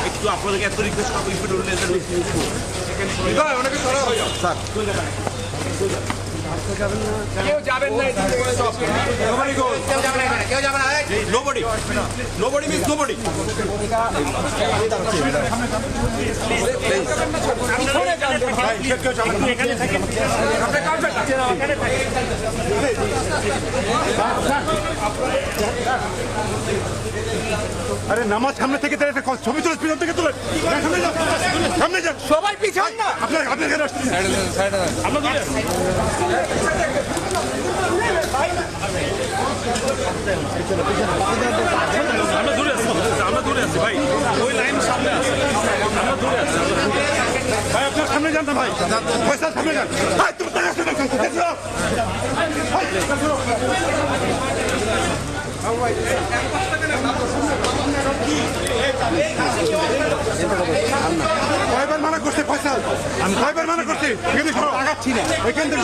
একটু আপনাদেরকে এত রিকোয়েস্ট করবো অনেকে সরা হয়ে যাও স্যার কেউ যাবেন না nobody means nobody আরে নামাজ সামনে থেকে ছবি তুলে পিছন থেকে তুলে সামনে যান সবাই পিছন না আপনার আমরা দূরে আছি ভাই ওই লাইন সামনে আছে আমরা দূরে আছি ভাই আপনার সামনে যান না ভাই পয়সা সামনে যান ভাই তুমি কয়বার মানা করছে পয়সা আমি কয়বার মানা করছি এখান থেকে আগাচ্ছি না এখান থেকে